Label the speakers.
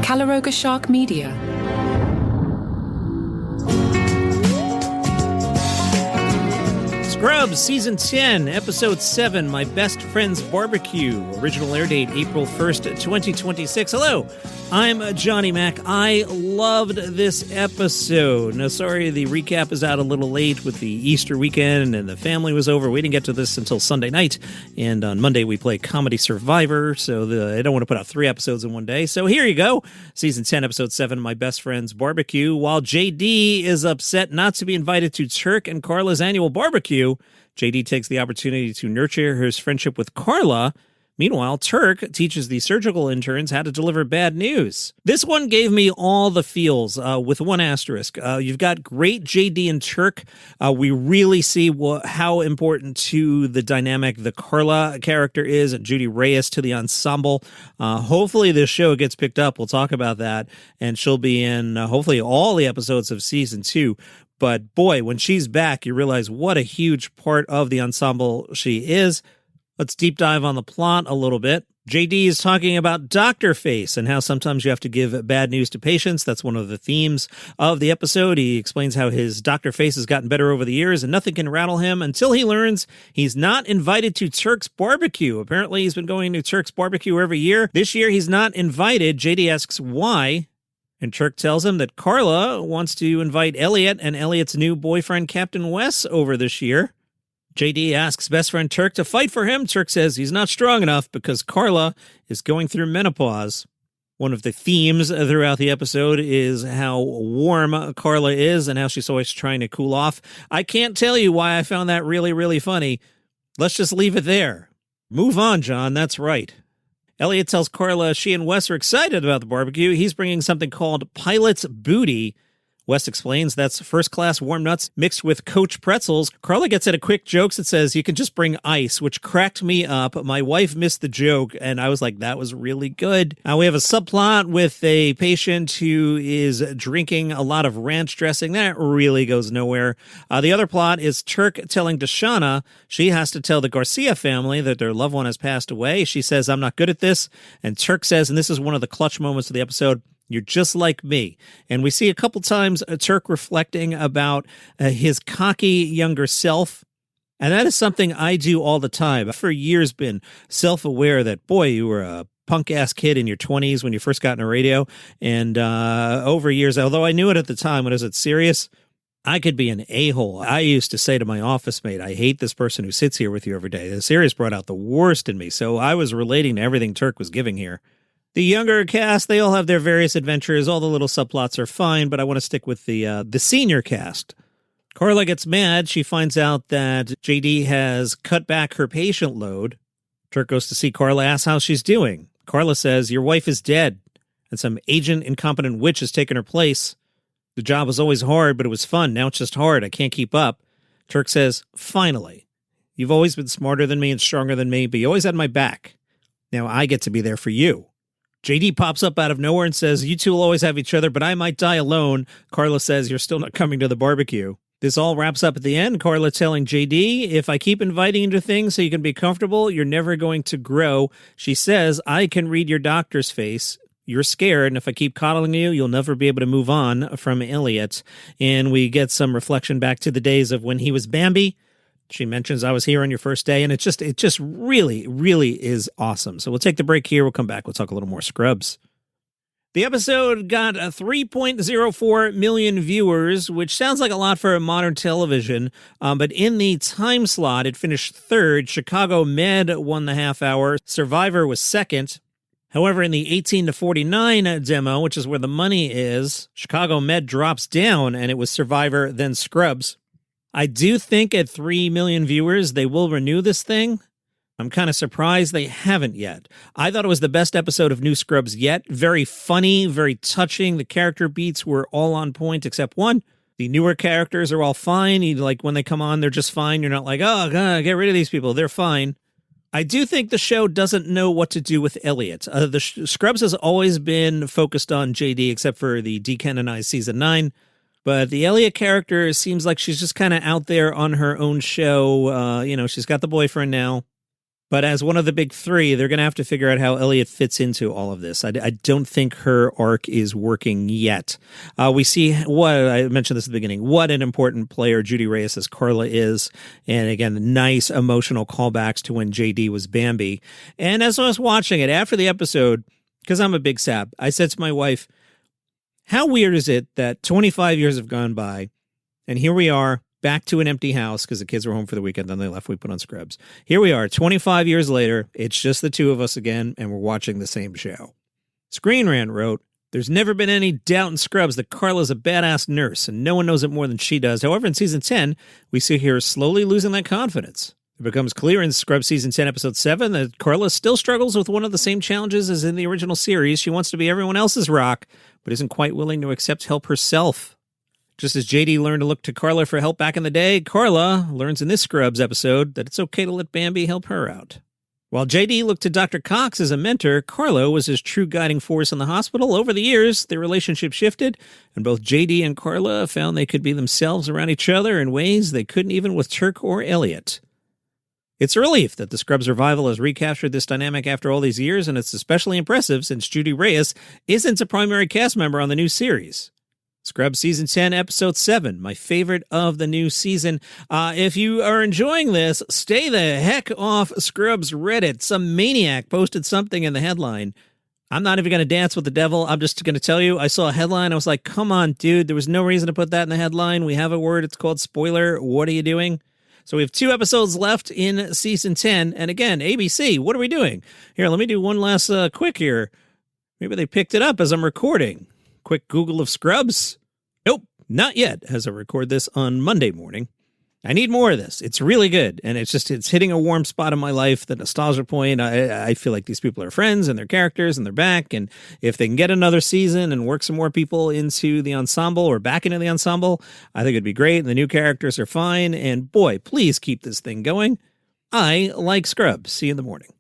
Speaker 1: Calaroga Shark Media.
Speaker 2: Scrubs, Season 10, Episode 7, My Best Friend's Barbecue. Original air date, April 1st, 2026. Hello, I'm Johnny Mac. I loved this episode. Now, sorry, the recap is out a little late with the Easter weekend and the family was over. We didn't get to this until Sunday night, and on Monday we play Comedy Survivor, so I don't want to put out 3 episodes in one day. So here you go, Season 10, Episode 7, My Best Friend's Barbecue. While JD is upset not to be invited to Turk and Carla's annual barbecue, JD takes the opportunity to nurture his friendship with Carla. Meanwhile, Turk teaches the surgical interns how to deliver bad news. This one gave me all the feels, with one asterisk. You've got great JD and Turk. We really see how important to the dynamic the Carla character is, and Judy Reyes to the ensemble. Hopefully this show gets picked up. We'll talk about that, and she'll be in hopefully all the episodes of Season 2. But boy, when she's back, you realize what a huge part of the ensemble she is. Let's deep dive on the plot a little bit. JD is talking about Dr. Face and how sometimes you have to give bad news to patients. That's one of the themes of the episode. He explains how his Dr. Face has gotten better over the years and nothing can rattle him until he learns he's not invited to Turk's barbecue. Apparently, he's been going to Turk's barbecue every year. This year, he's not invited. JD asks why. And Turk tells him that Carla wants to invite Elliot and Elliot's new boyfriend, Captain Wes, over this year. JD asks best friend Turk to fight for him. Turk says he's not strong enough because Carla is going through menopause. One of the themes throughout the episode is how warm Carla is and how she's always trying to cool off. I can't tell you why I found that really, really funny. Let's just leave it there. Move on, John. That's right. Elliot tells Carla she and Wes are excited about the barbecue. He's bringing something called Pilot's Booty. Wes explains that's first-class warm nuts mixed with Coach pretzels. Carla gets at a quick joke that says you can just bring ice, which cracked me up. My wife missed the joke, and I was like, that was really good. We have a subplot with a patient who is drinking a lot of ranch dressing. That really goes nowhere. The other plot is Turk telling Deshawna she has to tell the Garcia family that their loved one has passed away. She says, I'm not good at this. And Turk says, and this is one of the clutch moments of the episode, you're just like me. And we see a couple times Turk reflecting about his cocky younger self. And that is something I do all the time. I've for years been self-aware that, boy, you were a punk-ass kid in your 20s when you first got into radio. And over years, although I knew it at the time when I was at Sirius, I could be an a-hole. I used to say to my office mate, I hate this person who sits here with you every day. The Sirius brought out the worst in me. So I was relating to everything Turk was giving here. The younger cast, they all have their various adventures. All the little subplots are fine, but I want to stick with the senior cast. Carla gets mad. She finds out that JD has cut back her patient load. Turk goes to see Carla, asks how she's doing. Carla says, your wife is dead, and some agent incompetent witch has taken her place. The job was always hard, but it was fun. Now it's just hard. I can't keep up. Turk says, finally. You've always been smarter than me and stronger than me, but you always had my back. Now I get to be there for you. JD pops up out of nowhere and says, you two will always have each other, but I might die alone. Carla says, you're still not coming to the barbecue. This all wraps up at the end. Carla telling JD, if I keep inviting you to things so you can be comfortable, you're never going to grow. She says, I can read your doctor's face. You're scared, and if I keep coddling you, you'll never be able to move on from Elliot. And we get some reflection back to the days of when he was Bambi. She mentions I was here on your first day, and it just really, really is awesome. So we'll take the break here. We'll come back. We'll talk a little more Scrubs. The episode got 3.04 million viewers, which sounds like a lot for modern television, but in the time slot, it finished third. Chicago Med won the half hour. Survivor was second. However, in the 18 to 49 demo, which is where the money is, Chicago Med drops down, and it was Survivor, then Scrubs. I do think at 3 million viewers, they will renew this thing. I'm kind of surprised they haven't yet. I thought it was the best episode of New Scrubs yet. Very funny, very touching. The character beats were all on point except one. The newer characters are all fine. Like when they come on, they're just fine. You're not like, oh, God, get rid of these people. They're fine. I do think the show doesn't know what to do with Elliot. Scrubs has always been focused on JD except for the decanonized season 9. But the Elliot character seems like she's just kind of out there on her own show. She's got the boyfriend now. But as one of the big three, they're going to have to figure out how Elliot fits into all of this. I don't think her arc is working yet. We see what I mentioned this at the beginning, what an important player Judy Reyes as Carla is. And again, nice emotional callbacks to when JD was Bambi. And as I was watching it after the episode, because I'm a big sap, I said to my wife, how weird is it that 25 years have gone by and here we are, back to an empty house because the kids were home for the weekend. Then they left. We put on Scrubs. Here we are, 25 years later. It's just the two of us again, and we're watching the same show. Screen Rant wrote, there's never been any doubt in Scrubs that Carla's a badass nurse, and no one knows it more than she does. However, in season 10, we see her slowly losing that confidence. It becomes clear in Scrubs season 10, episode 7, that Carla still struggles with one of the same challenges as in the original series. She wants to be everyone else's rock, but isn't quite willing to accept help herself. Just as JD learned to look to Carla for help back in the day, Carla learns in this Scrubs episode that it's okay to let Bambi help her out. While JD looked to Dr. Cox as a mentor, Carla was his true guiding force in the hospital. Over the years, their relationship shifted, and both JD and Carla found they could be themselves around each other in ways they couldn't even with Turk or Elliot. It's a relief that the Scrubs revival has recaptured this dynamic after all these years, and it's especially impressive since Judy Reyes isn't a primary cast member on the new series. Scrubs Season 10, Episode 7, my favorite of the new season. If you are enjoying this, stay the heck off Scrubs Reddit. Some maniac posted something in the headline. I'm not even going to dance with the devil. I'm just going to tell you, I saw a headline. I was like, come on, dude. There was no reason to put that in the headline. We have a word. It's called spoiler. What are you doing? So we have 2 episodes left in Season 10. And again, ABC, what are we doing? Here, let me do one last quick here. Maybe they picked it up as I'm recording. Quick Google of Scrubs. Nope, not yet, as I record this on Monday morning. I need more of this. It's really good, and it's hitting a warm spot in my life, the nostalgia point. I feel like these people are friends, and they're characters, and they're back, and if they can get another season and work some more people into the ensemble or back into the ensemble, I think it'd be great, and the new characters are fine, and boy, please keep this thing going. I like Scrubs. See you in the morning.